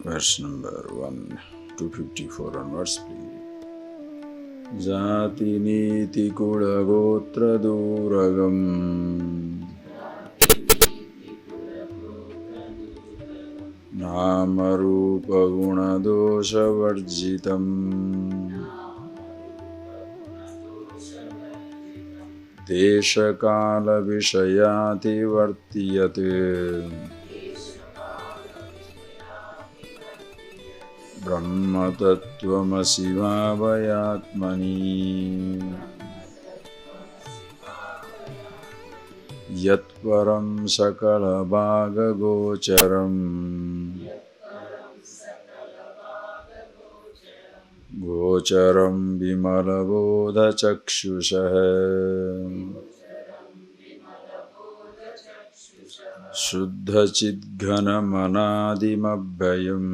Verse number 1, 254 onwards, please. Jati niti kula gotra duragam Nama rupa guna dosha varjitam Desha kala vishayati vartiyate Brahma tattvamasi bhavayatmani Yat param sakala bhaga gocharam Gocharam bimala bodha chakshusha Shuddha chidghana manadim abhayam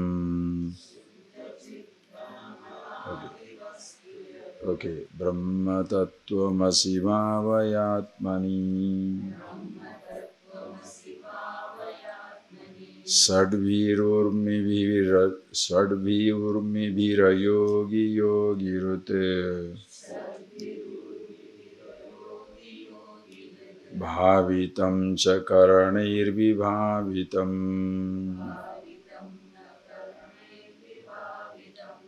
Okay. Brahma tattvamasi bhavayatmani Sadvirurmi vira yogi yogi rute Bhavitam cha karanair vibhavitam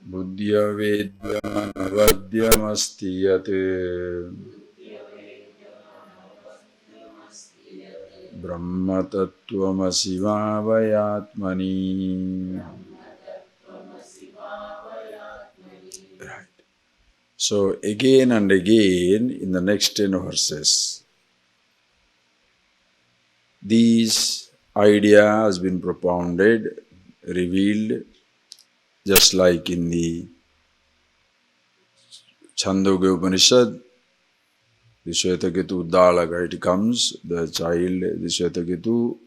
Buddhya vedyam anavadyam asti yate Brahma tattvamasi bhavayatmani. Right. So again and again in the next 10 verses, this idea has been propounded, revealed, just like in the Chandogya Upanishad, the Shvetaketu Uddalaka, it comes, the child, the Shvetaketu,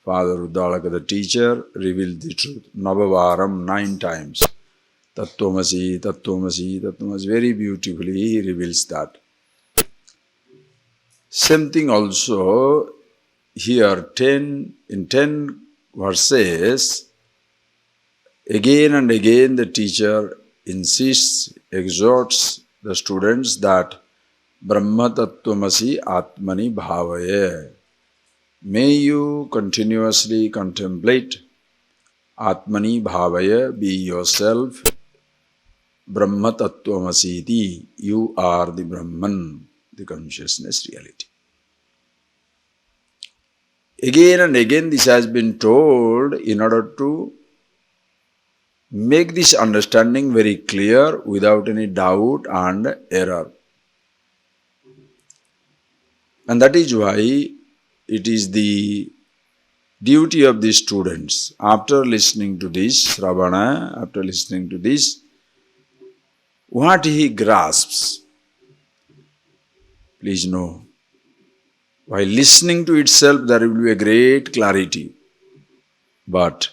Father Uddalaka, the teacher, revealed the truth. Navavaram, 9 times. Tattvamasi, Tattvamasi, Tattvamasi, very beautifully he reveals that. Same thing also, here in 10 verses, again and again the teacher insists, exhorts the students that Brahma tattvamasi atmani bhavaya. May you continuously contemplate atmani bhavaya, be yourself, Brahma tattvamasi iti, you are the Brahman, the consciousness reality. Again and again this has been told in order to make this understanding very clear without any doubt and error. And that is why it is the duty of the students, after listening to this, Ravana, after listening to this, what he grasps, please know, while listening to itself there will be a great clarity, but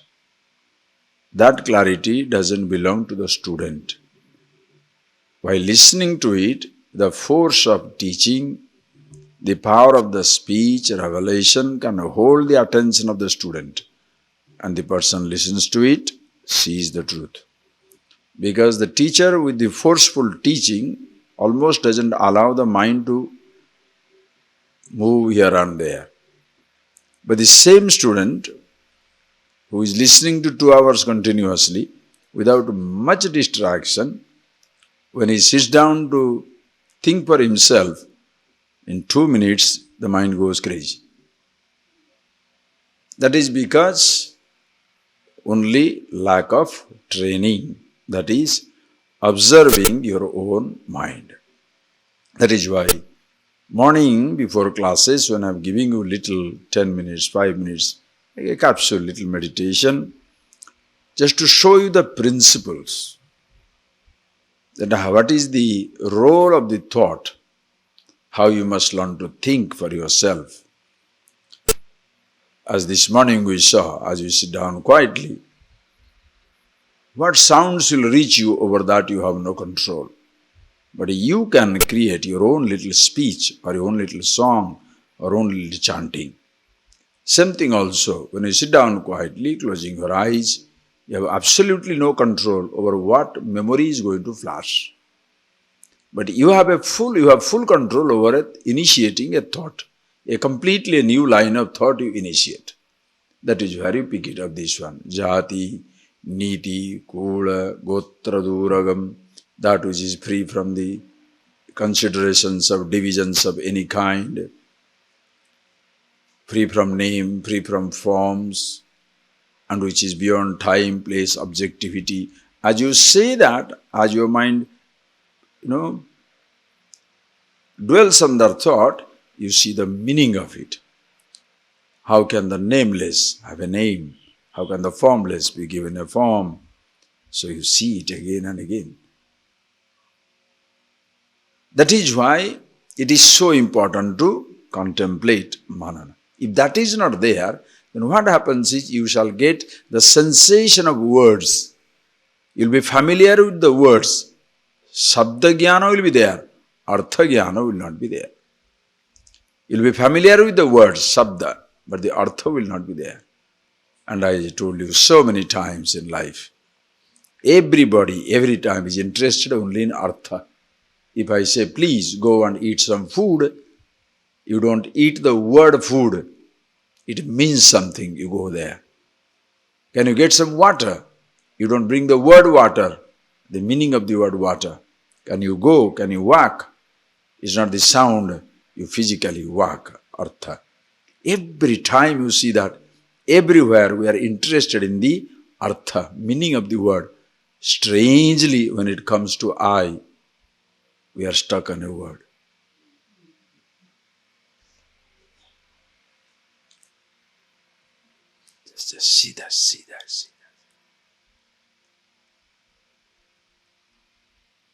that clarity doesn't belong to the student. While listening to it, the force of teaching, the power of the speech, revelation can hold the attention of the student. And the person listens to it, sees the truth. Because the teacher with the forceful teaching almost doesn't allow the mind to move here and there. But the same student who is listening to 2 hours continuously without much distraction, when he sits down to think for himself, in 2 minutes the mind goes crazy. That is because only lack of training, that is observing your own mind. That is why morning before classes, when I am giving you little 10 minutes, 5 minutes, a capsule, little meditation, just to show you the principles, that what is the role of the thought, how you must learn to think for yourself. As this morning we saw, as you sit down quietly, what sounds will reach you, over that you have no control. But you can create your own little speech, or your own little song, or own little chanting. Same thing also, when you sit down quietly, closing your eyes, You have absolutely no control over what memory is going to flash. But you have full control over it, initiating a thought. A completely new line of thought you initiate. That is where you pick it up, this one. Jati, Niti, Kula, Gotra, Duragam, that which is free from the considerations of divisions of any kind, free from name, free from forms, and which is beyond time, place, objectivity. As you say that, as your mind, dwells on that thought, you see the meaning of it. How can the nameless have a name? How can the formless be given a form? So you see it again and again. That is why it is so important to contemplate manana. If that is not there, then what happens is you shall get the sensation of words. You'll be familiar with the words. Sabda jnana will be there. Artha jnana will not be there. You'll be familiar with the words, sabda, but the artha will not be there. And I told you so many times in life, everybody, every time is interested only in artha. If I say, please go and eat some food, you don't eat the word food. It means something, you go there. Can you get some water? You don't bring the word water, the meaning of the word water. Can you go? Can you walk? It's not the sound, you physically walk, artha. Every time you see that, everywhere we are interested in the artha, meaning of the word. Strangely, when it comes to I, we are stuck on a word. Just see that.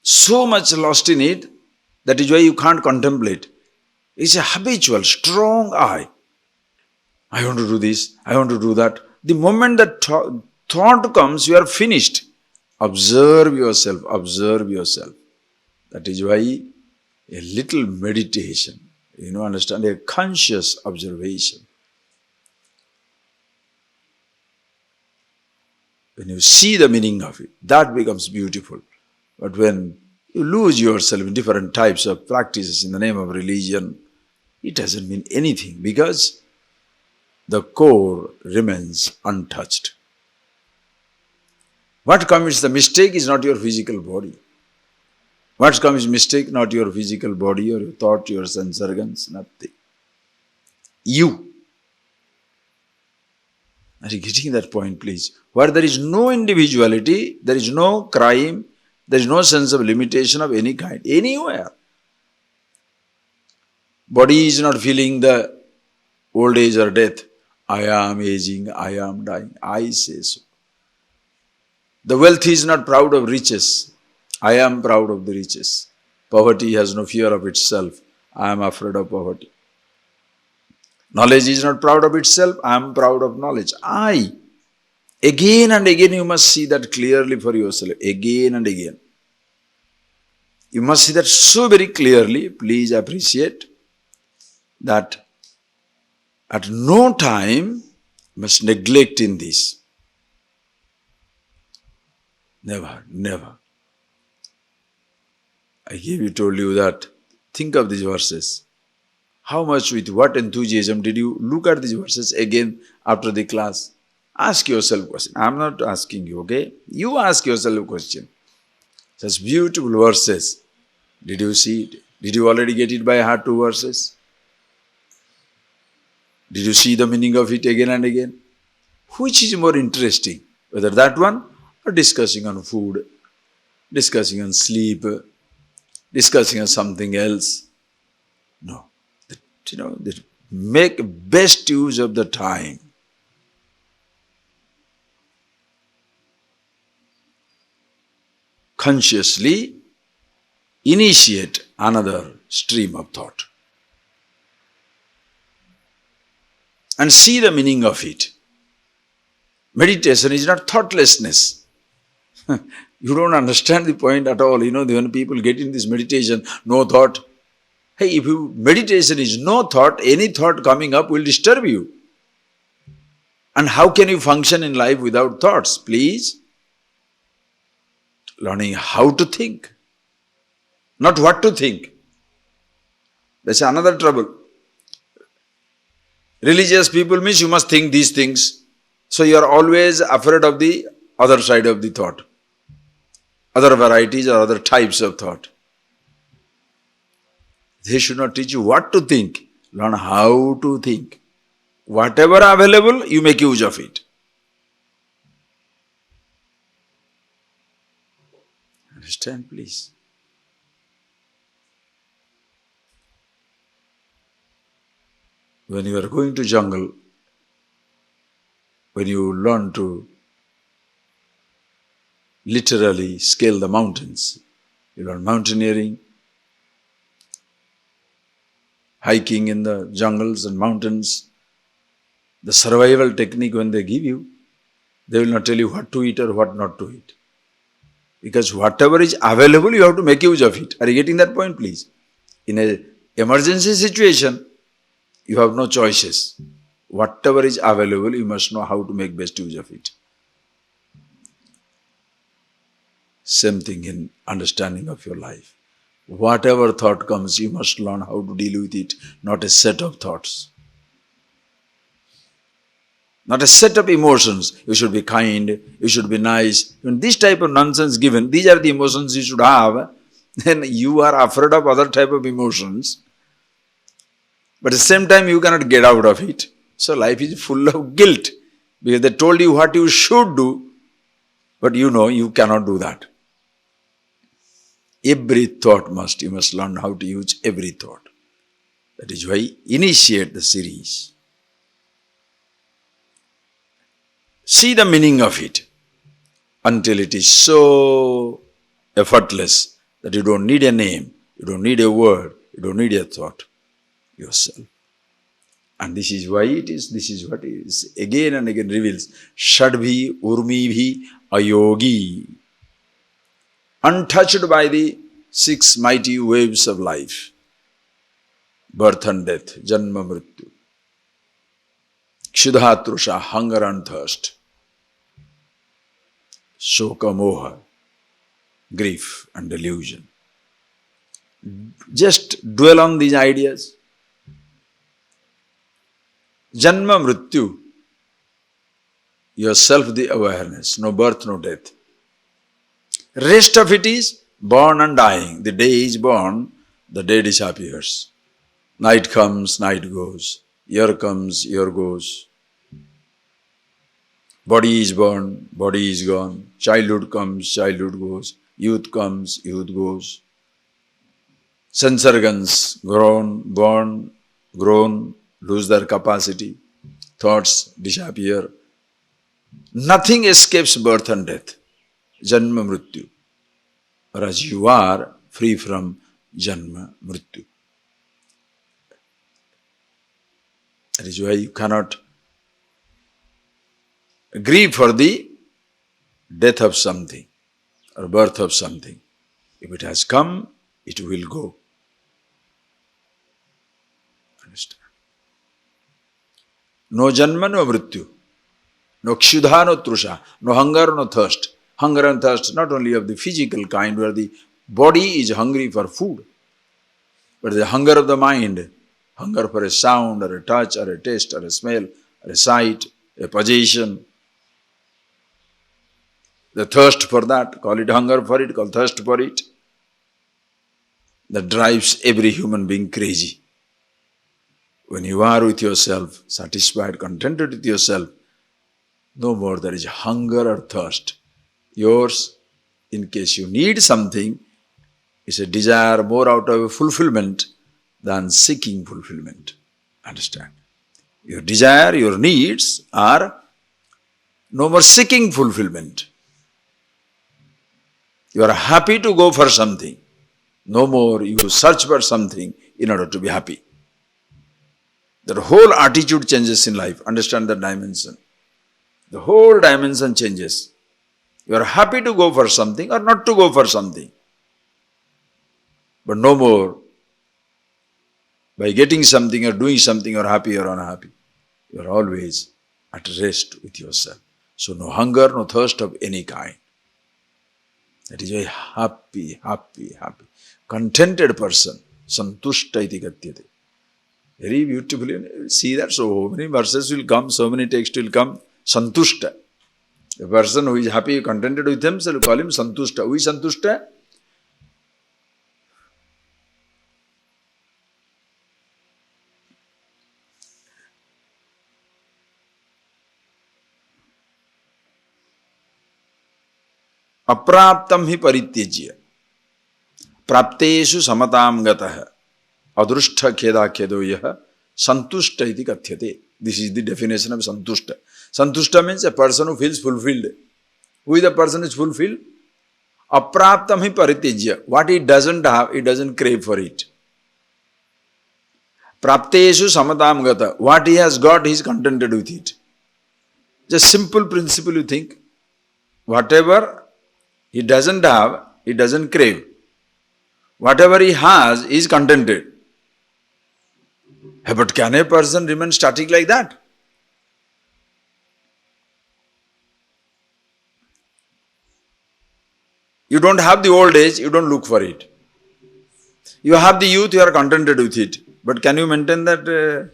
So much lost in it, that is why you can't contemplate. It's a habitual, strong I. I want to do this, I want to do that. The moment that thought comes, you are finished. Observe yourself. That is why a little meditation, understand, a conscious observation. When you see the meaning of it, that becomes beautiful. But when you lose yourself in different types of practices in the name of religion, it doesn't mean anything because the core remains untouched. What commits the mistake is not your physical body. What commits mistake, not your physical body or your thought, your sense organs, nothing. You. Are you getting that point, please? Where there is no individuality, there is no crime, there is no sense of limitation of any kind, anywhere. Body is not feeling the old age or death. I am aging, I am dying. I say so. The wealthy is not proud of riches. I am proud of the riches. Poverty has no fear of itself. I am afraid of poverty. Knowledge is not proud of itself. I am proud of knowledge. I. Again and again you must see that clearly for yourself. Again and again. You must see that so very clearly. Please appreciate that at no time you must neglect in this. Never. I told you that. Think of these verses. How much, with what enthusiasm did you look at these verses again after the class? Ask yourself a question. I am not asking you, okay? You ask yourself a question. Such beautiful verses. Did you see it? Did you already get it by heart, 2 verses? Did you see the meaning of it again and again? Which is more interesting? Whether that one or discussing on food, discussing on sleep, discussing on something else? No. Make best use of the time. Consciously initiate another stream of thought and see the meaning of it. Meditation is not thoughtlessness. You don't understand the point at all. When people get in this meditation, no thought. Hey, meditation is no thought, any thought coming up will disturb you. And how can you function in life without thoughts? Please, learning how to think, not what to think. That's another trouble. Religious people means you must think these things. So you are always afraid of the other side of the thought, other varieties or other types of thought. They should not teach you what to think. Learn how to think. Whatever available, you make use of it. Understand, please. When you are going to jungle, when you learn to literally scale the mountains, you learn mountaineering, hiking in the jungles and mountains, the survival technique when they give you, they will not tell you what to eat or what not to eat. Because whatever is available, you have to make use of it. Are you getting that point, please? In an emergency situation, you have no choices. Whatever is available, you must know how to make best use of it. Same thing in understanding of your life. Whatever thought comes, you must learn how to deal with it, not a set of thoughts. Not a set of emotions. You should be kind, you should be nice. When this type of nonsense given, these are the emotions you should have, then you are afraid of other type of emotions. But at the same time, you cannot get out of it. So life is full of guilt. Because they told you what you should do, but you know you cannot do that. Every thought you must learn how to use every thought. That is why initiate the series. See the meaning of it until it is so effortless that you don't need a name, you don't need a word, you don't need a thought yourself. And this is what it is. Again and again reveals. Shadbhi urmibhi ayogi. Untouched by the 6 mighty waves of life. Birth and death, janma mrityu. Kshudha trusha, hunger and thirst. Shoka moha, grief and delusion. Just dwell on these ideas. Janma mrityu, yourself the awareness, no birth, no death. Rest of it is born and dying. The day is born, the day disappears. Night comes, night goes. Year comes, year goes. Body is born, body is gone. Childhood comes, childhood goes. Youth comes, youth goes. Sense organs born, grown, lose their capacity. Thoughts disappear. Nothing escapes birth and death. Janma mrityu. Whereas you are free from janma mrityu. That is why you cannot grieve for the death of something or birth of something. If it has come, it will go. Understand? No janma, no mrityu. No kshudha, no trusha. No hunger, no thirst. Hunger and thirst not only of the physical kind where the body is hungry for food, but the hunger of the mind, hunger for a sound or a touch or a taste or a smell or a sight, a possession. The thirst for that, call it hunger for it, call thirst for it. That drives every human being crazy. When you are with yourself, satisfied, contented with yourself, no more there is hunger or thirst. Yours, in case you need something, is a desire more out of a fulfillment than seeking fulfillment. Understand? Your desire, your needs are no more seeking fulfillment. You are happy to go for something. No more you search for something in order to be happy. The whole attitude changes in life. Understand that dimension. The whole dimension changes. You are happy to go for something or not to go for something. But no more by getting something or doing something or happy or unhappy. You are always at rest with yourself. So no hunger, no thirst of any kind. That is a happy. Contented person. Santushta iti katyate. Very beautifully. You will see that so many verses will come, so many texts will come. Santushta. A person who is happy, contented with himself, will call him Santushta. Who is Santushta? Apraptam hi parityajya. Prapteshu samatam gatah. Adrushta kheda khedoyah. Santushta iti kathyate. This is the definition of Santushta. Santushta means a person who feels fulfilled. Who is the person who is fulfilled? Apraptam hi parityajya. What he doesn't have, he doesn't crave for it. Prapteshu samatam gata. What he has got, he is contented with it. Just simple principle you think. Whatever he doesn't have, he doesn't crave. Whatever he has, he is contented. But can a person remain static like that? You don't have the old age, you don't look for it. You have the youth, you are contented with it. But can you maintain that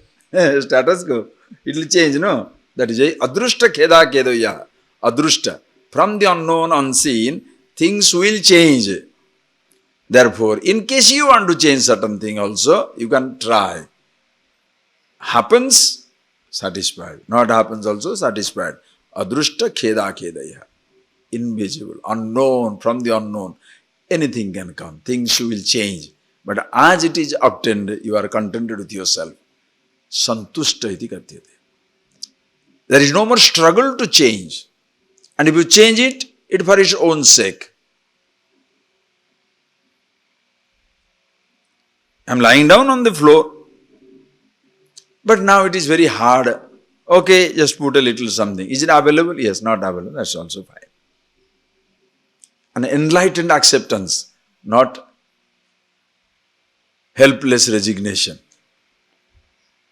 status quo? It will change, no? That is a adrushta kheda kedoya. Adrushta. From the unknown, unseen, things will change. Therefore, in case you want to change certain thing also, you can try. Happens, satisfied. Not happens also, satisfied. Adrushta kheda kedaya. Invisible, unknown, from the unknown. Anything can come. Things will change. But as it is obtained, you are contented with yourself. Santushta iti katyate. There is no more struggle to change. And if you change it, it for its own sake. I am lying down on the floor. But now it is very hard. Okay, just put a little something. Is it available? Yes, not available. That's also fine. An enlightened acceptance, not helpless resignation.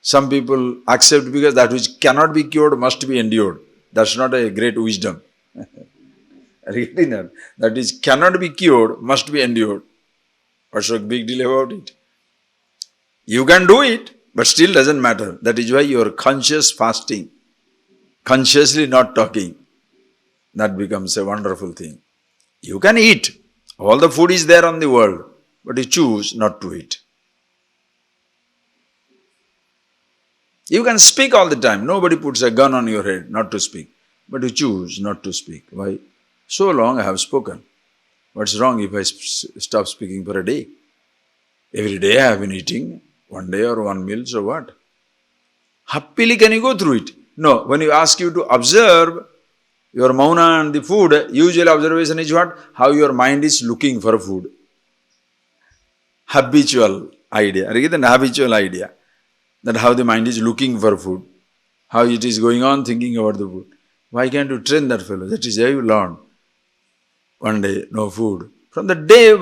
Some people accept because that which cannot be cured must be endured. That's not a great wisdom. Really not. That which cannot be cured must be endured. What's the big deal about it? You can do it, but still doesn't matter. That is why you are conscious fasting, consciously not talking. That becomes a wonderful thing. You can eat. All the food is there on the world, but you choose not to eat. You can speak all the time. Nobody puts a gun on your head not to speak. But you choose not to speak. Why? So long I have spoken. What's wrong if I stop speaking for a day? Every day I have been eating. One day or one meal, so what? Happily can you go through it? No. When you ask you to observe your mauna and the food, usual observation is what? How your mind is looking for food. Habitual idea. Habitual idea. That how the mind is looking for food. How it is going on thinking about the food. Why can't you train that fellow? That is how you learn. One day, no food. From that day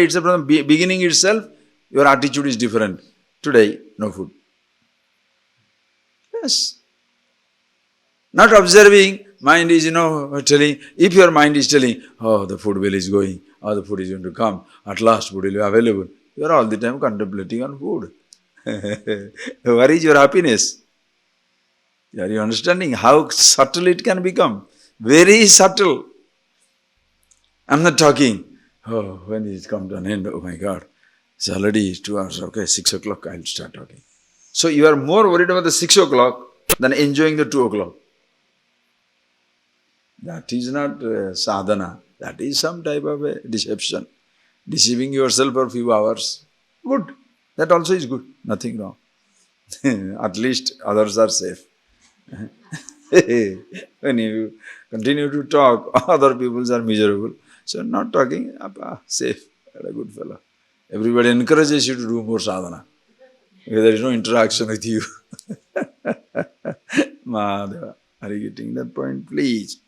itself, from the beginning itself, your attitude is different. Today, no food. Yes. Not observing, mind is, telling, if your mind is telling, oh, the food bill is going, oh, the food is going to come, at last food will be available. You are all the time contemplating on food. Where is your happiness? Are you understanding how subtle it can become? Very subtle. I'm not talking. Oh, when is it come to an end? Oh my God. It's already 2 hours. Okay, 6 o'clock I'll start talking. So you are more worried about the 6 o'clock than enjoying the 2 o'clock. That is not sadhana. That is some type of a deception. Deceiving yourself for a few hours. Good. That also is good. Nothing wrong. At least others are safe. When you continue to talk, other people are miserable. So not talking, safe. A good fellow. Everybody encourages you to do more sadhana. Because there is no interaction with you. Mahadeva, are you getting that point? Please.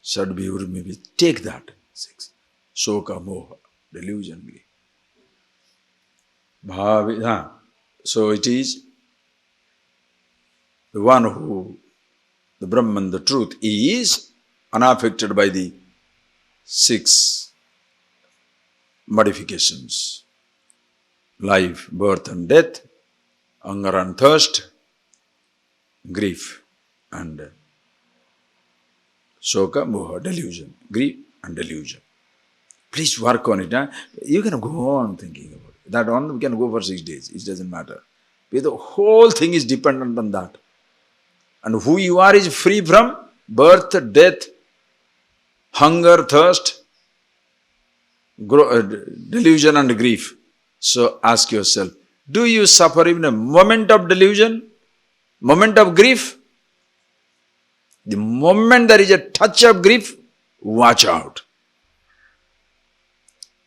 Understand. Sadhguru maybe take that. 6. Soka moha, delusion. So it is the one who, the Brahman, the truth, is unaffected by the six modifications: life, birth and death, hunger and thirst, grief and shoka, moha, delusion. Grief and delusion. Please work on it. Huh? You can go on thinking about it. That on we can go for 6 days. It doesn't matter. Because the whole thing is dependent on that. And who you are is free from birth, death, hunger, thirst, delusion and grief. So ask yourself, do you suffer even a moment of delusion, moment of grief? The moment there is a touch of grief, watch out.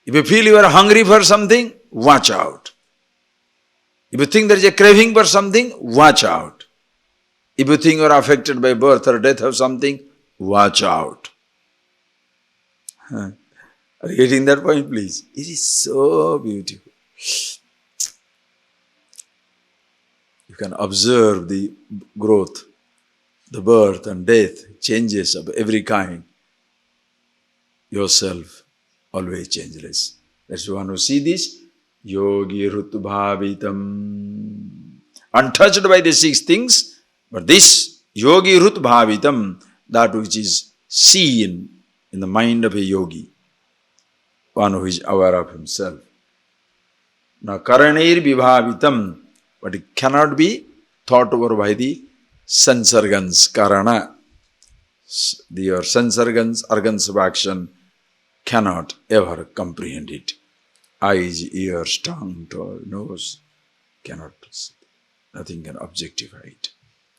If you feel you are hungry for something, watch out. If you think there is a craving for something, watch out. If you think you are affected by birth or death of something, watch out. Are you getting that point, please? It is so beautiful. You can observe the growth, the birth and death, changes of every kind. Yourself, always changeless. That's one who see this, yogi rutbhavitam. Untouched by the six things, but this yogi rutbhavitam, that which is seen in the mind of a yogi, one who is aware of himself. Now, karaneir vibhavitam, but it cannot be thought over by the sense organs, karana. Your sense organs of action cannot ever comprehend it. Eyes, ears, tongue, nose cannot. Nothing can objectify it.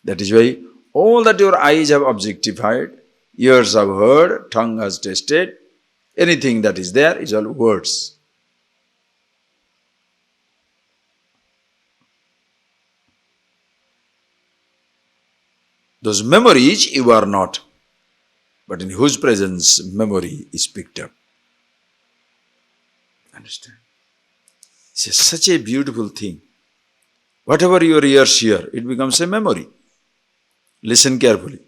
That is why all that your eyes have objectified, ears have heard, tongue has tasted, anything that is there is all words. Those memories you are not, but in whose presence memory is picked up. Understand? It's such a beautiful thing. Whatever your ears hear, it becomes a memory. Listen carefully.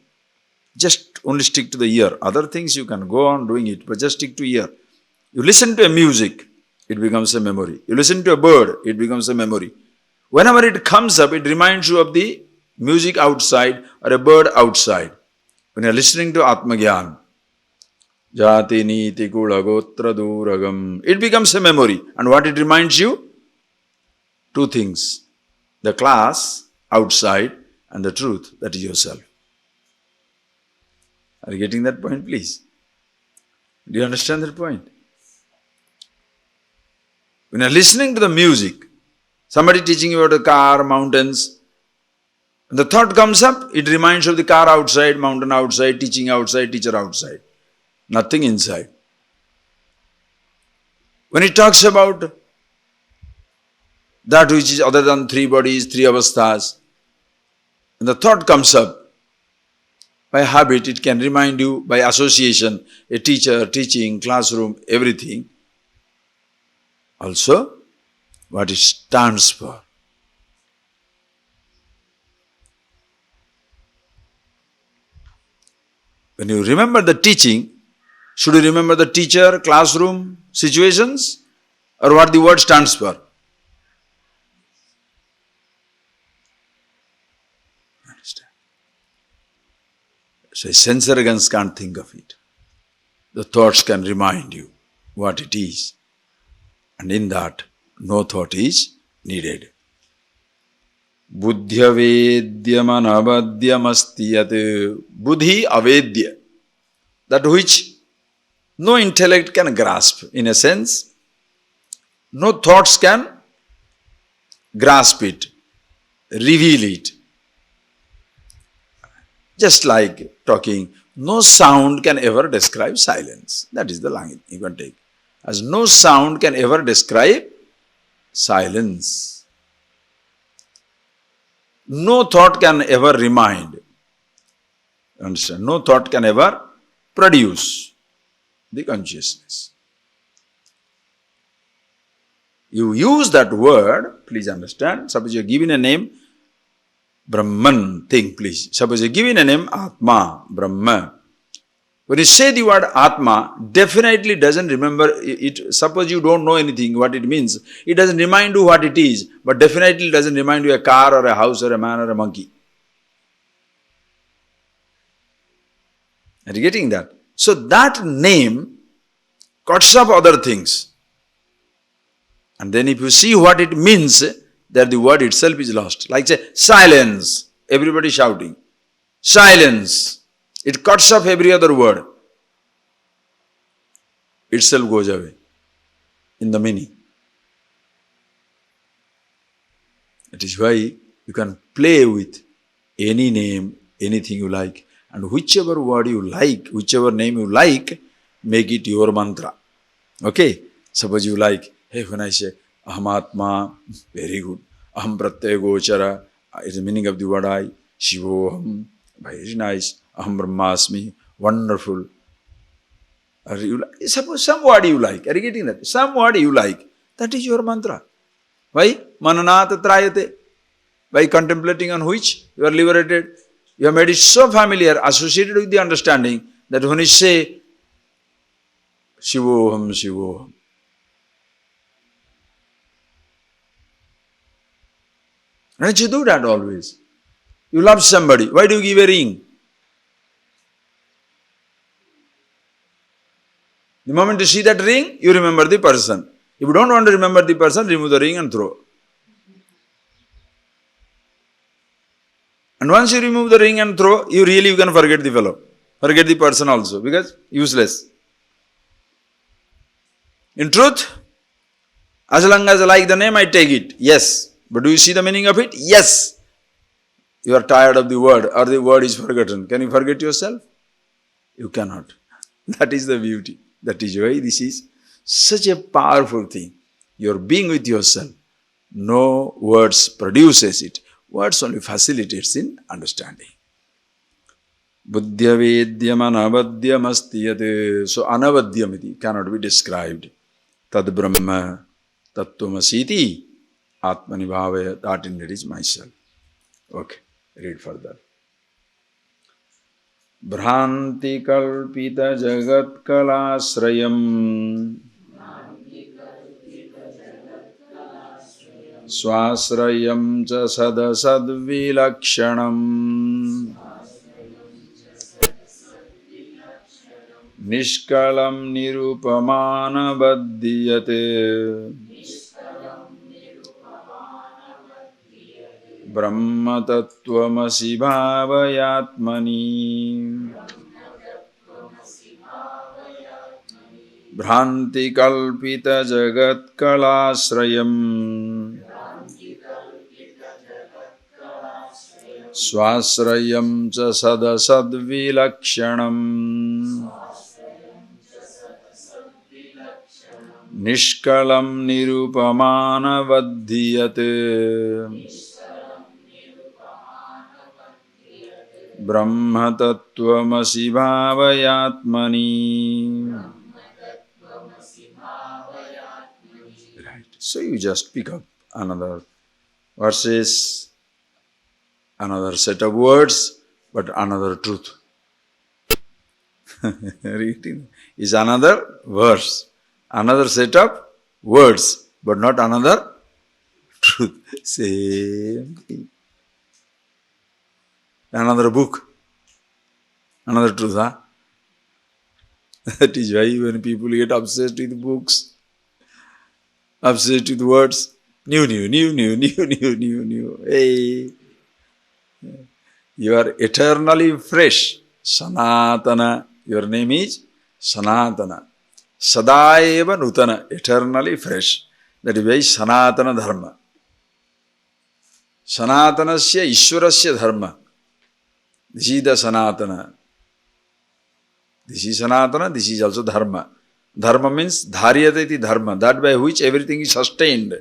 Just only stick to the ear. Other things you can go on doing it, but just stick to ear. You listen to a music, it becomes a memory. You listen to a bird, it becomes a memory. Whenever it comes up, it reminds you of the music outside or a bird outside. When you are listening to Atmagyan, Jati Niti Kula Gotra Duragam, it becomes a memory. And what it reminds you? Two things. The class outside and the truth, that is yourself. Are you getting that point, please? Do you understand that point? When you are listening to the music, somebody teaching you about a car, mountains, and the thought comes up, it reminds you of the car outside, mountain outside, teaching outside, teacher outside. Nothing inside. When it talks about that which is other than three bodies, three avasthas, and the thought comes up, by habit, it can remind you, by association, a teacher, teaching, classroom, everything. Also, what it stands for. When you remember the teaching, should you remember the teacher, classroom, situations, or what the word stands for? Understand? So sense organs can't think of it. The thoughts can remind you what it is. And in that, no thought is needed. Buddhya vedyam anavadyam asti yat. Buddhi avedya. That which no intellect can grasp. In a sense, no thoughts can grasp it, reveal it. Just like talking, no sound can ever describe silence. That is the line you can take. As no sound can ever describe silence. No thought can ever remind. Understand? No thought can ever produce the consciousness. You use that word, please understand. Suppose you're given a name, Brahman, think please. Suppose you're given a name, Atma, Brahma. When you say the word Atma, definitely doesn't remember it. Suppose you don't know anything, what it means. It doesn't remind you what it is, but definitely doesn't remind you a car or a house or a man or a monkey. Are you getting that? So that name cuts off other things. And then if you see what it means, that the word itself is lost. Like say, silence. Everybody shouting. Silence. It cuts off every other word. Itself goes away in the meaning. That is why you can play with any name, anything you like. And whichever word you like, whichever name you like, make it your mantra. Okay? Suppose you like, hey, when I say Aham Atma, very good. Aham Pratyaya Gochara is the meaning of the word I. Shivoham, very nice. Aham Brahmasmi, wonderful. Suppose some word you like. Are you getting that? Some word you like. That is your mantra. Why? Mananata trayate. By contemplating on which you are liberated. You have made it so familiar, associated with the understanding, that when you say Shivoham, Shivoham. Why don't you do that always? You love somebody. Why do you give a ring? The moment you see that ring, you remember the person. If you don't want to remember the person, remove the ring and throw. And once you remove the ring and throw, you can forget the fellow. Forget the person also, because useless. In truth, as long as I like the name, I take it. Yes. But do you see the meaning of it? Yes. You are tired of the word, or the word is forgotten. Can you forget yourself? You cannot. That is the beauty. That is why this is such a powerful thing. Your being with yourself. No words produces it. Words only facilitates in understanding. Buddhya vedyam anavadyam astiyate. So anavadyam cannot be described. Tad brahma tattvamasiti atmani bhavaya. That indeed is myself. Okay, read further. Bhranti kalpita jagat kalasrayam swasrayam cha sadasad vilakshanam nishkalam nirupamana baddhiyate brahma tattvamasi bhavayatmani bhranti kalpita jagat kalasrayam swasrayam cha sadasad vilakshanam nishkalam nirupamana vaddhiyate brahma tattvamasi bhavayatmani. Right. So you just pick up another verses, another set of words, but another truth. Reading is another verse, another set of words, but not another truth. Same thing. Another book, another truth, huh? That is why when people get obsessed with books, obsessed with words, new. Hey, you are eternally fresh. Sanatana, your name is Sanatana. Sadaeva Nutana, eternally fresh. That is why Sanatana Dharma. Sanatanasya Ishwarasya Dharma. This is the Sanatana. This is Sanatana, this is also Dharma. Dharma means Dharyatati Dharma, that by which everything is sustained.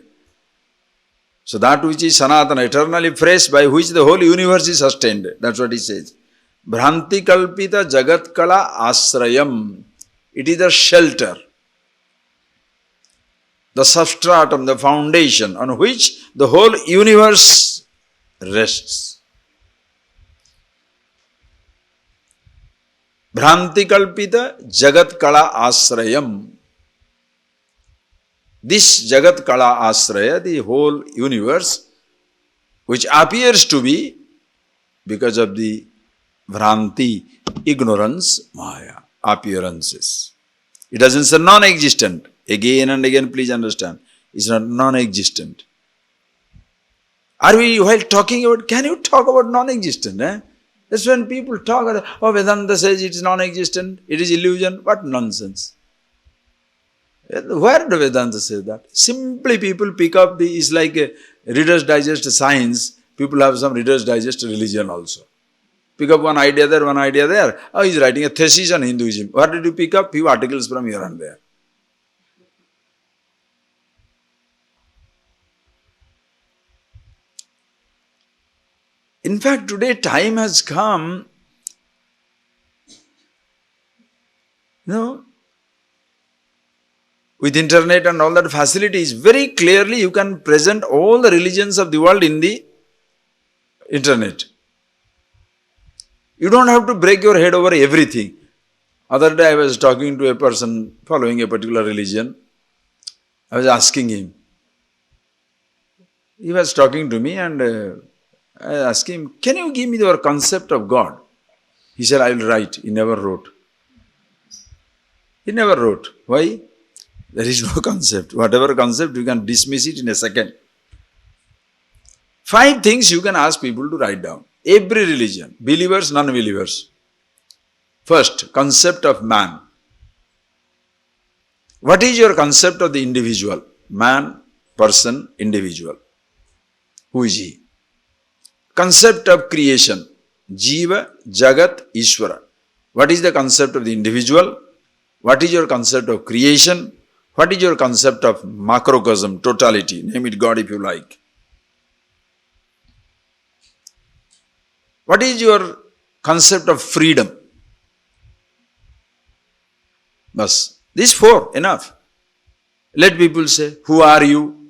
So that which is Sanatana, eternally fresh, by which the whole universe is sustained. That's what he says. Bhranti kalpita jagat kala asrayam. It is a shelter. the substratum, the foundation on which the whole universe rests. Bhranti kalpita jagat kala asrayam. This jagat kala asraya, the whole universe, which appears to be because of the Bhranti, ignorance, Maya, appearances. It doesn't say non-existent. Again and again, please understand. It's not non-existent. Are we, while talking about, can you talk about non-existent? That's when people talk about, oh, Vedanta says it is non-existent, it is illusion. What nonsense. Where do Vedanta say that? Simply people pick up the, it's like a Reader's Digest science. People have some Reader's Digest religion also. Pick up one idea there, one idea there. Oh, he's writing a thesis on Hinduism. Where did you pick up? Few articles from here and there. In fact, today time has come, with internet and all that facilities, very clearly you can present all the religions of the world in the internet. You don't have to break your head over everything. Other day I was talking to a person following a particular religion. I was asking him. He was talking to me and I asked him, can you give me your concept of God? He said, I will write. He never wrote. He never wrote. Why? There is no concept. Whatever concept, you can dismiss it in a second. 5 things you can ask people to write down. Every religion, believers, non-believers. First, concept of man. What is your concept of the individual? Man, person, individual. Who is he? Concept of creation. Jiva, Jagat, Ishvara. What is the concept of the individual? What is your concept of creation? What is your concept of macrocosm, totality? Name it God if you like. What is your concept of freedom? Bas. These 4, enough. Let people say, who are you?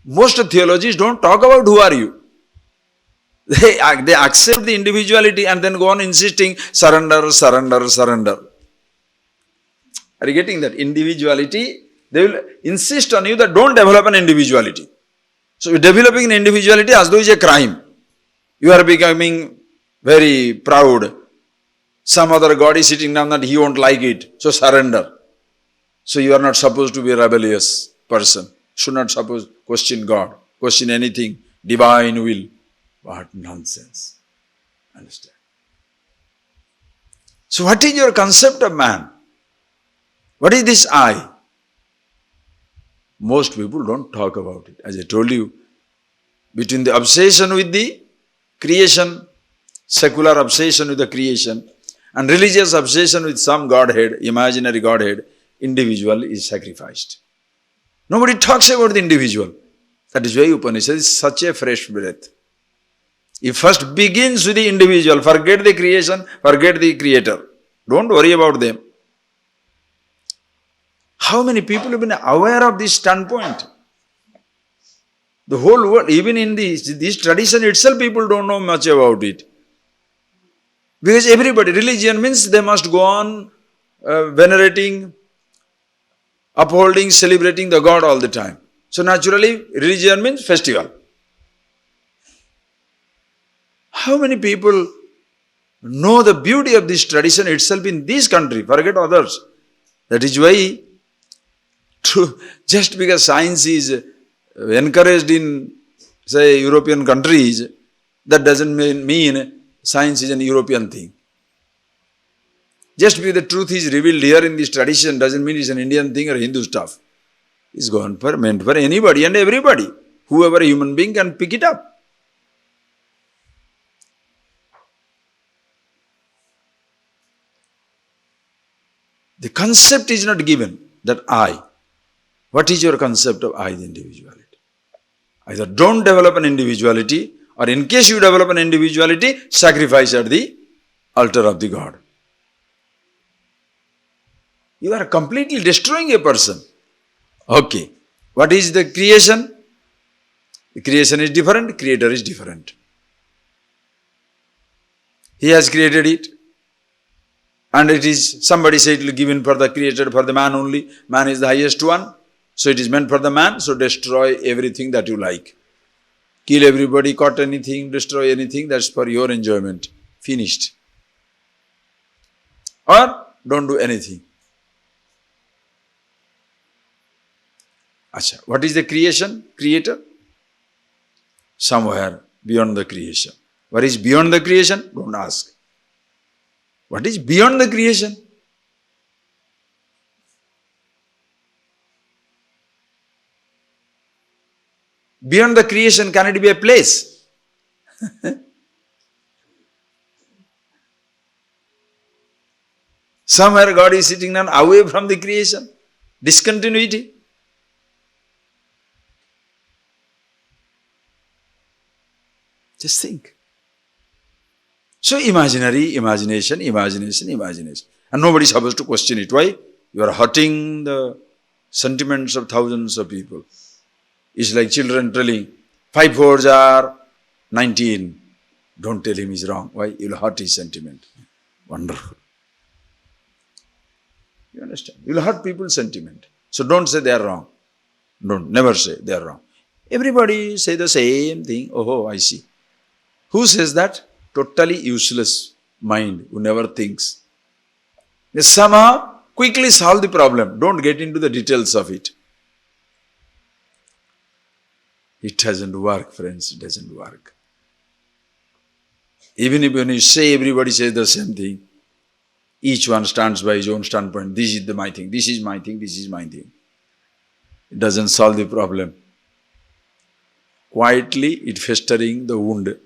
Most theologians don't talk about who are you. They accept the individuality and then go on insisting, surrender, surrender, surrender. Are you getting that? Individuality, they will insist on you that don't develop an individuality. So developing an individuality as though is a crime. You are becoming very proud. Some other God is sitting down that he won't like it. So surrender. So you are not supposed to be a rebellious person. Should not suppose question God, question anything, divine will. What nonsense. Understand? So what is your concept of man? What is this I? Most people don't talk about it. As I told you, between the obsession with the creation, secular obsession with the creation, and religious obsession with some Godhead, imaginary Godhead, individual is sacrificed. Nobody talks about the individual. That is why Upanishad is such a fresh breath. It first begins with the individual. Forget the creation, forget the creator. Don't worry about them. How many people have been aware of this standpoint? The whole world, even in this tradition itself, people don't know much about it. Because everybody, religion means they must go on venerating, upholding, celebrating the God all the time. So naturally, religion means festival. How many people know the beauty of this tradition itself in this country? Forget others. That is why, just because science is encouraged in, say, European countries, that doesn't mean science is an European thing. Just because the truth is revealed here in this tradition doesn't mean it's an Indian thing or Hindu stuff. It's meant for anybody and everybody. Whoever a human being can pick it up. The concept is not given, that I. What is your concept of I, the individuality? Either don't develop an individuality, or in case you develop an individuality, sacrifice at the altar of the God. You are completely destroying a person. Okay. What is the creation? The creation is different, creator is different. He has created it. And it is, somebody said it will given for the created for the man only. Man is the highest one. So it is meant for the man. So destroy everything that you like. Kill everybody, cut anything, destroy anything. That's for your enjoyment. Finished. Or don't do anything. Achha, what is the creation? Creator? Somewhere beyond the creation. What is beyond the creation? Don't ask. What is beyond the creation? Beyond the creation, can it be a place? Somewhere God is sitting down away from the creation. Discontinuity. Just think. So imaginary, imagination. And nobody is supposed to question it. Why? You are hurting the sentiments of thousands of people. It's like children telling, 5 4s are 19. Don't tell him he's wrong. Why? You'll hurt his sentiment. Wonderful. You understand? You'll hurt people's sentiment. So don't say they are wrong. Never say they are wrong. Everybody say the same thing. Oh, I see. Who says that? Totally useless mind who never thinks. They somehow quickly solve the problem. Don't get into the details of it. It doesn't work, friends. It doesn't work. Even if when you say everybody says the same thing, each one stands by his own standpoint. This is my thing. This is my thing. This is my thing. It doesn't solve the problem. Quietly, it festering the wound.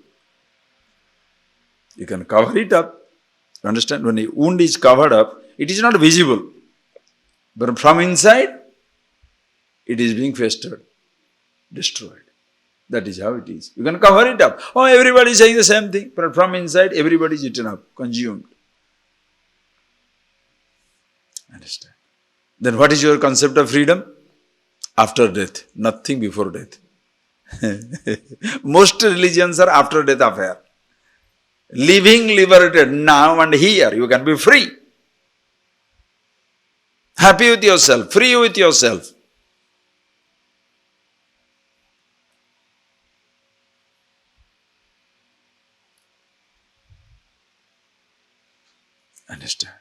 You can cover it up. You understand? When a wound is covered up, it is not visible. But from inside, it is being festered, destroyed. That is how it is. You can cover it up. Oh, everybody is saying the same thing. But from inside, everybody is eaten up, consumed. Understand? Then what is your concept of freedom? After death. Nothing before death. Most religions are after death affair. Living liberated now and here. You can be free. Happy with yourself. Free with yourself. Understand?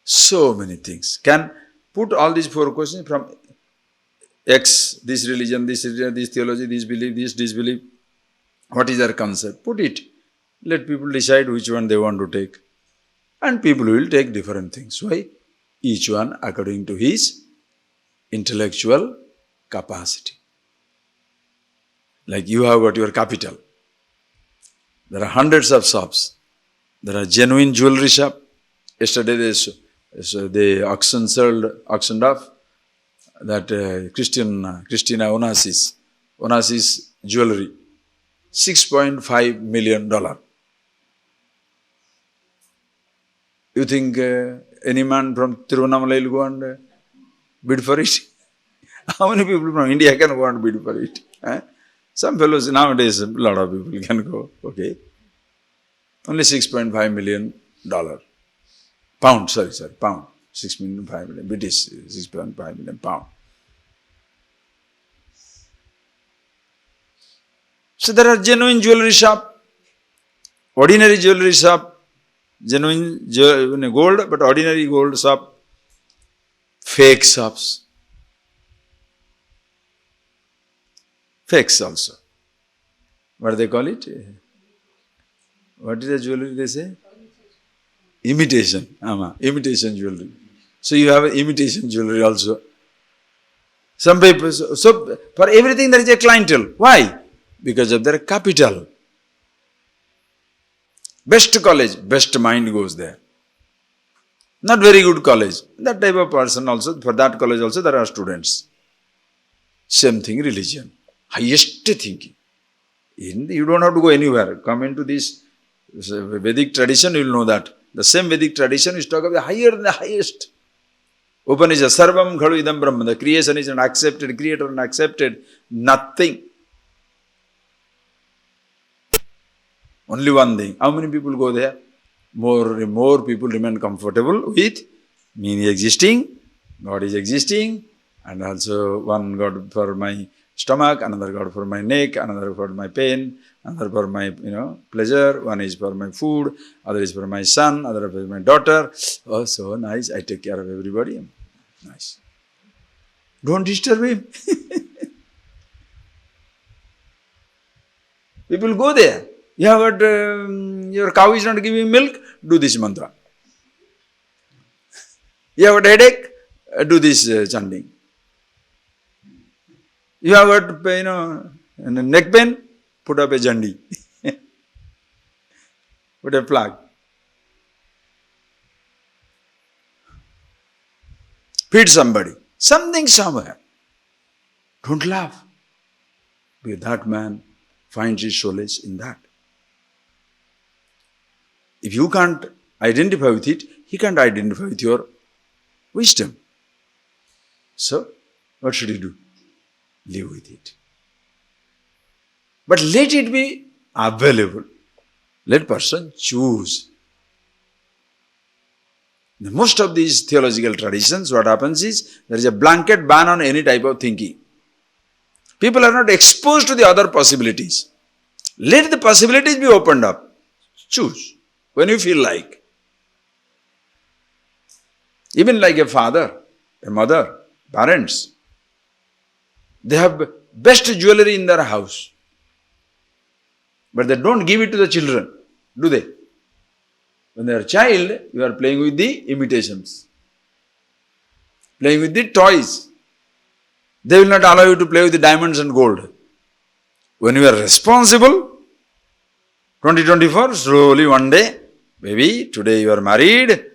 So many things. Can put all these 4 questions from X, this religion, this theology, this belief, this disbelief. What is their concept? Put it. Let people decide which one they want to take. And people will take different things. Why? Each one according to his intellectual capacity. Like you have got your capital. There are hundreds of shops. There are genuine jewelry shop. Yesterday they auctioned off that Christina Onassis jewelry. $6.5 million. You think any man from Tiruvannamalai will go and bid for it? How many people from India can go and bid for it? Some fellows nowadays, a lot of people can go. Okay. Only $6.5 million. Pound. Pound. 6.5 million. British, 6.5 million pound. So there are genuine jewelry shop, ordinary jewelry shop, genuine gold, but ordinary gold shop, fake shops, fakes also. What do they call it? What is the jewelry they say? Imitation. Imitation jewelry. So you have imitation jewelry also. Some people, so for everything there is a clientele. Why? Because of their capital. Best college, best mind goes there. Not very good college. That type of person also, for that college also there are students. Same thing, religion. Highest thinking. You don't have to go anywhere. Come into this Vedic tradition, you will know that. The same Vedic tradition is talk of the higher than the highest. Upanishad, Sarvam Khalu Idam Brahma. The creation is not accepted, creator not accepted, nothing. Only one thing. How many people go there? More people remain comfortable with me existing, God is existing, and also one God for my stomach, another God for my neck, another for my pain, another for my pleasure, one is for my food, other is for my son, other for my daughter. Oh, so nice, I take care of everybody. Nice. Don't disturb him. People go there. You have got, your cow is not giving milk, do this mantra. You have got headache, do this chanting. You have got, neck pain, put up a jandi. Put a flag. Feed somebody. Something somewhere. Don't laugh. Because that man finds his solace in that. If you can't identify with it, he can't identify with your wisdom. So, what should you do? Live with it. But let it be available. Let person choose. In most of these theological traditions, what happens is, there is a blanket ban on any type of thinking. People are not exposed to the other possibilities. Let the possibilities be opened up. Choose. When you feel like. Even like a father, a mother, parents. They have best jewelry in their house. But they don't give it to the children. Do they? When they are a child, you are playing with the imitations. Playing with the toys. They will not allow you to play with the diamonds and gold. When you are responsible, 2024, slowly one day, baby, today you are married,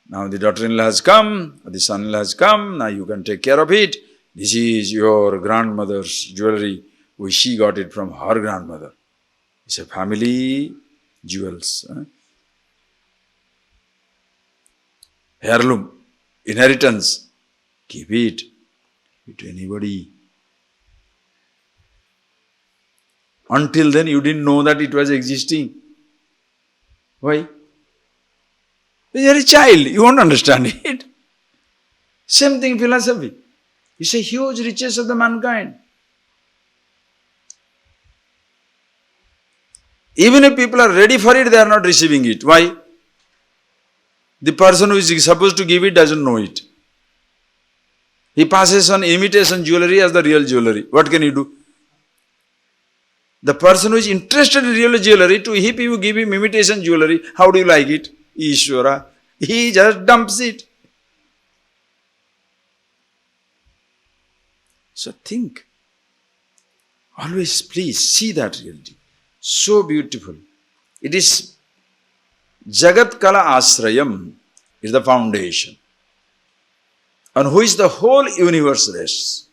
now the daughter-in-law has come, the son-in-law has come, now you can take care of it. This is your grandmother's jewelry, which she got it from her grandmother. It's a family jewels. Heirloom, inheritance, keep it to anybody. Until then, you didn't know that it was existing. Why? When you are a child, you won't understand it. Same thing, philosophy. It's a huge riches of the mankind. Even if people are ready for it, they are not receiving it. Why? The person who is supposed to give it doesn't know it. He passes on imitation jewelry as the real jewelry. What can you do? The person who is interested in real jewelry, if you give him imitation jewelry, how do you like it? Ishvara. He just dumps it. So think. Always please see that reality. So beautiful. It is Jagat Kala Asrayam is the foundation on which the whole universe rests.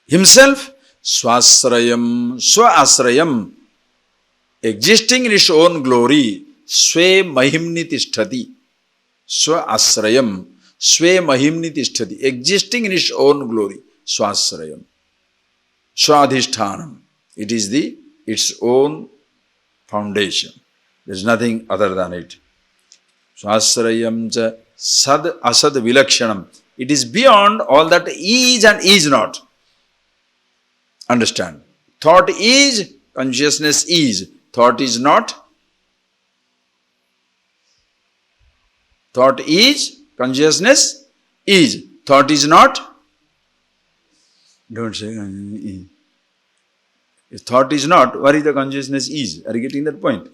Himself, Swasrayam, Swa-asrayam, existing in his own glory, Swe Mahimni Tishtati. Swa-asrayam, Swe Mahimni Tishtati, existing in his own glory, Swasrayam. Swadhishthanam. It is its own foundation. There is nothing other than it. Swasrayam cha sad asad vilakshanam. It is beyond all that is and is not. Understand. Thought is, consciousness is. Thought is not. Thought is, consciousness is. Thought is not. Don't say is. If thought is not, what is the consciousness is? Are you getting that point?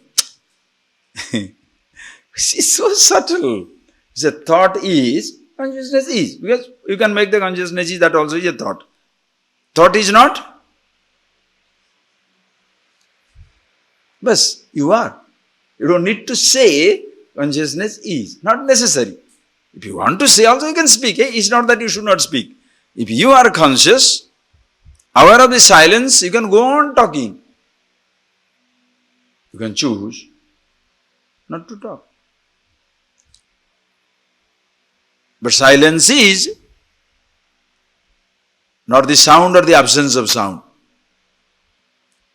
It's so subtle. It's a thought is, consciousness is. Because you can make the consciousness is, that also is a thought. Thought is not. Bas, you are. You don't need to say consciousness is. Not necessary. If you want to say also, you can speak. It's not that you should not speak. If you are conscious, aware of the silence, you can go on talking. You can choose not to talk. But silence is not the sound or the absence of sound.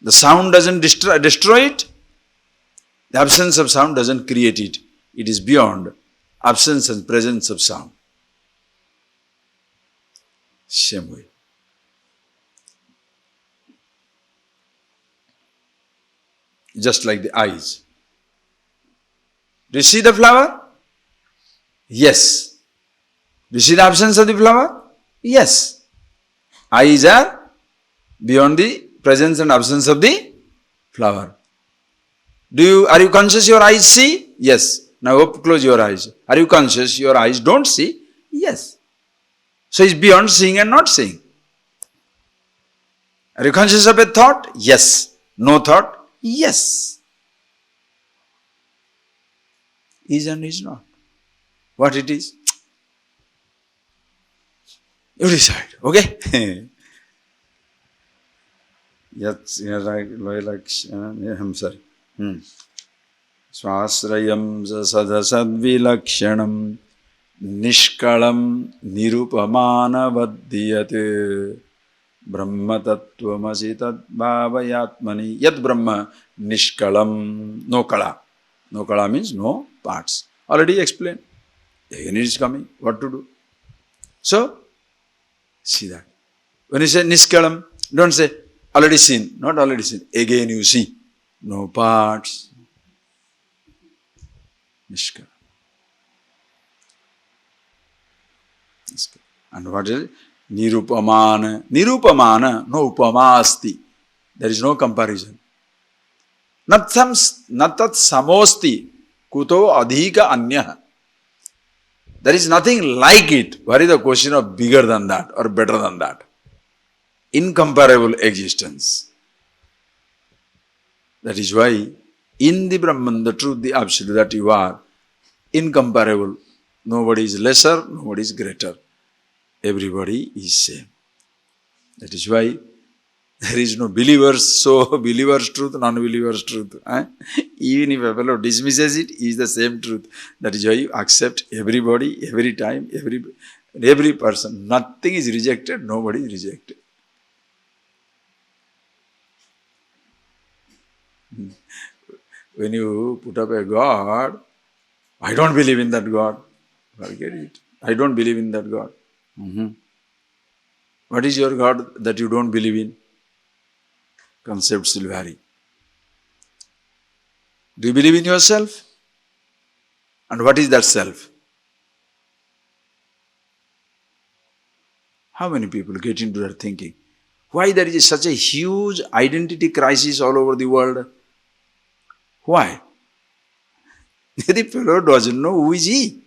The sound doesn't destroy it. The absence of sound doesn't create it. It is beyond absence and presence of sound. Same way. Just like the eyes. Do you see the flower? Yes. Do you see the absence of the flower? Yes. Eyes are beyond the presence and absence of the flower. Are you conscious your eyes see? Yes. Now close your eyes. Are you conscious your eyes don't see? Yes. So it's beyond seeing and not seeing. Are you conscious of a thought? Yes. No thought? Yes. Is and is not. What it is? You decide. Okay? Yes, I'm sorry. Swasrayam sadhasadvilakshanam nishkalam nirupamana vaddhiyate brahma tattvamasi tad bhavayatmani yad brahma nishkalam no kala. No kala means no parts. Already explained. Again it is coming. What to do? So, see that. When you say nishkalam, don't say already seen. Not already seen. Again you see. No parts. Nishkalam. And what is it? Nirupamana. Nirupamana, no upama asti. There is no comparison. Natat samosti kuto adhika anya. There is nothing like it. What is the question of bigger than that or better than that? Incomparable existence. That is why in the Brahman, the truth, the absolute that you are, incomparable. Nobody is lesser, nobody is greater. Everybody is same. That is why there is no believers, so believers' truth, non-believers' truth. Even if a fellow dismisses it, it is the same truth. That is why you accept everybody, every time, every person. Nothing is rejected, nobody is rejected. When you put up a God, I don't believe in that God. Forget it. I don't believe in that God. What is your God that you don't believe in? Concepts will vary. Do you believe in yourself? And what is that self? How many people get into that thinking? Why there is such a huge identity crisis all over the world? Why? The fellow doesn't know who is he.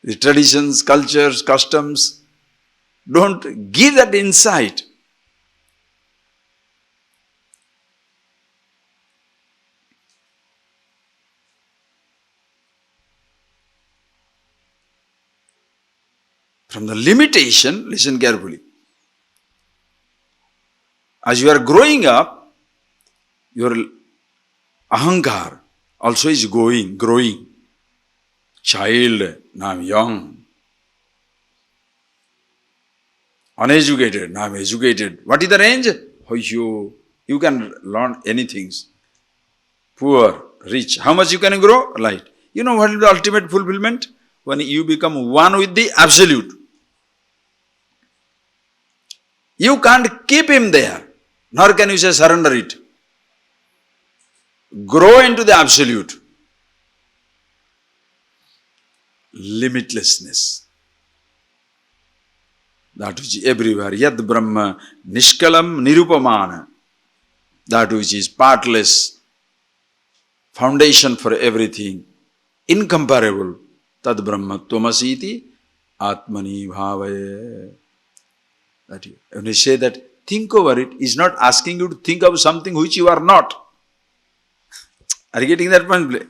The traditions, cultures, customs don't give that insight. From the limitation, listen carefully. As you are growing up, your ahankar also is growing. Child, now I'm young. Uneducated, now I'm educated. What is the range? Oh, you can learn anything. Poor, rich. How much you can grow? Light. You know what is the ultimate fulfillment? When you become one with the Absolute. You can't keep him there. Nor can you say surrender it. Grow into the Absolute. Limitlessness. That which is everywhere. Yad Brahma Nishkalam Nirupamana. That which is partless. Foundation for everything. Incomparable. Tad Brahma Tvamasiti Atmani Bhavaya. When you say that, think over it, is not asking you to think of something which you are not. Are you getting that point?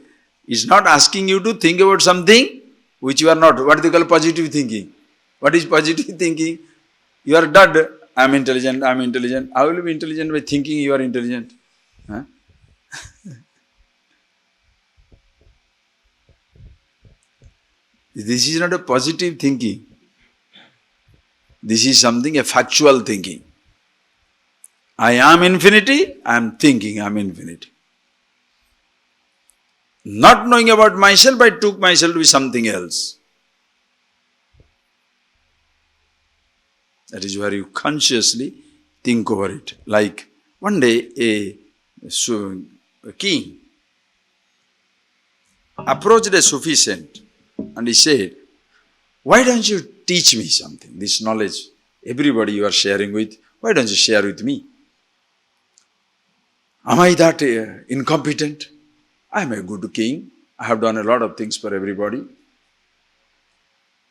It's not asking you to think about something which you are not. What do you call positive thinking? What is positive thinking? You are dud. I am intelligent, I am intelligent. How will you be intelligent by thinking you are intelligent? Huh? This is not a positive thinking. This is something, a factual thinking. I am infinity, I am thinking I am infinity. Not knowing about myself, I took myself to be something else. That is where you consciously think over it. Like one day a king approached a Sufi saint and he said, why don't you teach me something, this knowledge, everybody you are sharing with, why don't you share with me? Am I that incompetent? I am a good king. I have done a lot of things for everybody.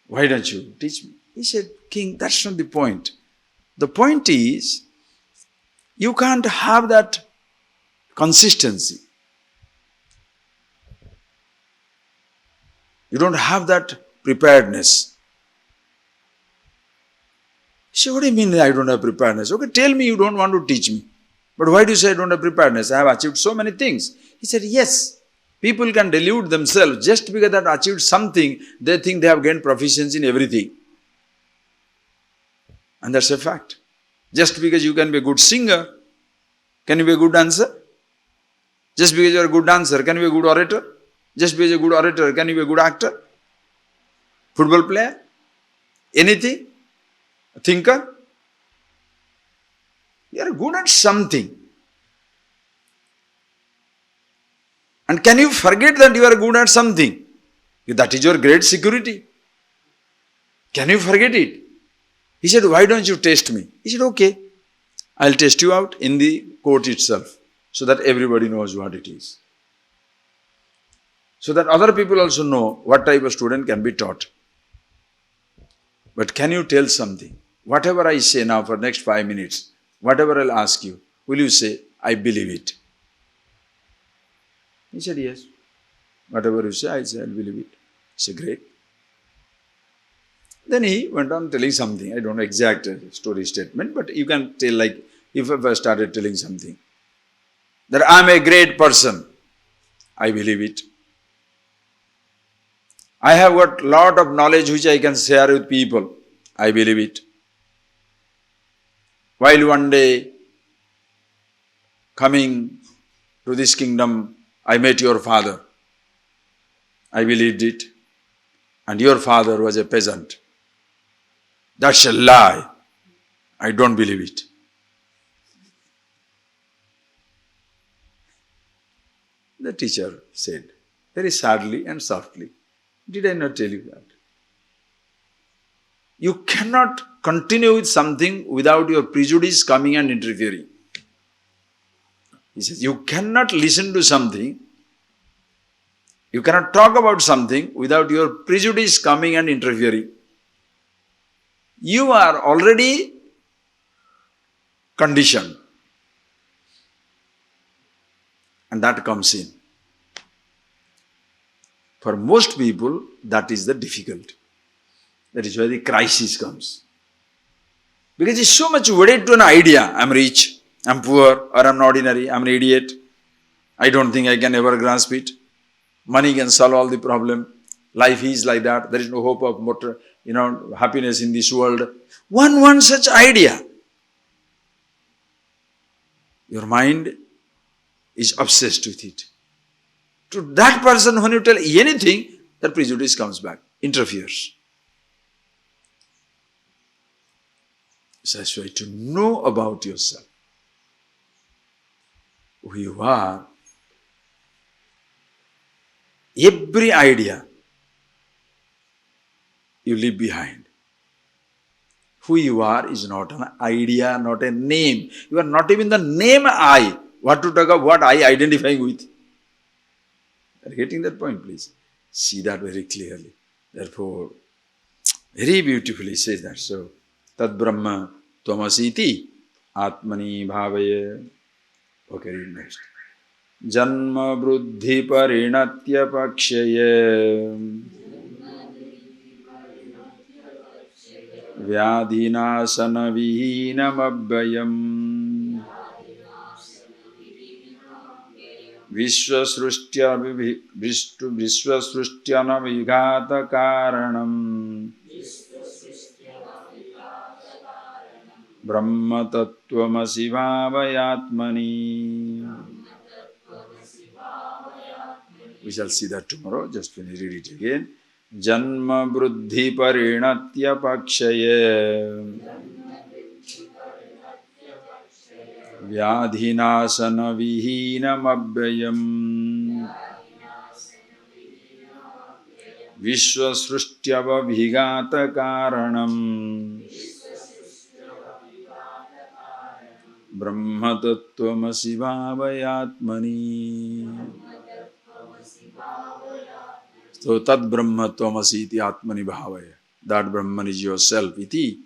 Why don't you teach me? He said, King, that's not the point. The point is, you can't have that consistency. You don't have that preparedness. He said, what do you mean I don't have preparedness? Okay, tell me you don't want to teach me. But why do you say I don't have preparedness? I have achieved so many things. He said, yes, people can delude themselves just because they have achieved something, they think they have gained proficiency in everything. And that's a fact. Just because you can be a good singer, can you be a good dancer? Just because you are a good dancer, can you be a good orator? Just because you are a good orator, can you be a good actor? Football player? Anything? A thinker? You are good at something. And can you forget that you are good at something? That is your great security. Can you forget it? He said, why don't you test me? He said, okay, I'll test you out in the court itself so that everybody knows what it is. So that other people also know what type of student can be taught. But can you tell something? Whatever I say now for next 5 minutes, whatever I'll ask you, will you say, I believe it? He said, yes. Whatever you say, I say, I'll believe it. He said, great. Then he went on telling something. I don't know exact story statement, but you can tell, like, if I started telling something, that I'm a great person, I believe it. I have got lot of knowledge which I can share with people, I believe it. While one day, coming to this kingdom, I met your father. I believed it. And your father was a peasant. That's a lie. I don't believe it. The teacher said, very sadly and softly, did I not tell you that? You cannot continue with something without your prejudice coming and interfering. He says, you cannot listen to something, you cannot talk about something without your prejudice coming and interfering. You are already conditioned. And that comes in. For most people, that is the difficulty. That is where the crisis comes. Because it's so much wedded to an idea. I'm rich, I'm poor, or I'm ordinary, I'm an idiot. I don't think I can ever grasp it. Money can solve all the problem. Life is like that. There is no hope of happiness in this world. One such idea. Your mind is obsessed with it. To that person, when you tell anything, that prejudice comes back, interferes. So that's why to know about yourself, who you are, every idea you leave behind. Who you are is not an idea, not a name. You are not even the name I. What to talk about, what I identifying with. Are you getting that point, please? See that very clearly. Therefore, very beautifully says that. So, Tad Brahma Tvamasiti Atmani Bhavaya. Okay, read next. Janma Bruddhi Parinatya Pakshaya Vyadhinasana Vihinam Abhayam Vishwasrushtyana Brahma Tattvamasi Bhavayatmani. We shall see that tomorrow. Just when you read it again. Janma Bruddhi Parinatya Pakshaye Vyadhinasana Vihinam Abhyayam Vishwasrushtyava Bhigata Karanam Brahma Tattvamasi Bhavayatmani. So Tad Brahma Tvamasi iti Atmani Bhavaya. That Brahman is yourself iti.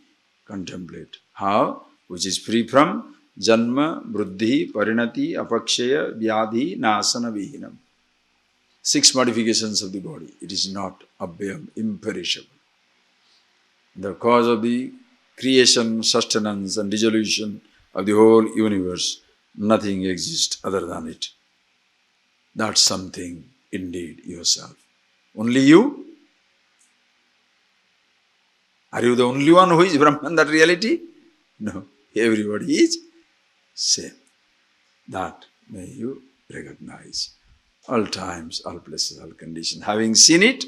Contemplate. How? Which is free from Janma, Bruddhi, Parinati, Apakshaya, Vyadhi, Nasana, Vihinam. 6 modifications of the body. It is not abhyam, imperishable. The cause of the creation, sustenance and dissolution of the whole universe, nothing exists other than it. That's something indeed yourself. Only you? Are you the only one who is Brahman, that reality? No. Everybody is same. That may you recognize. All times, all places, all conditions. Having seen it,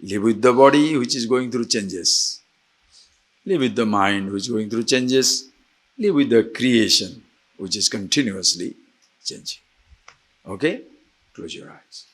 live with the body which is going through changes. Live with the mind which is going through changes. Live with the creation which is continuously changing. Okay? Close your eyes.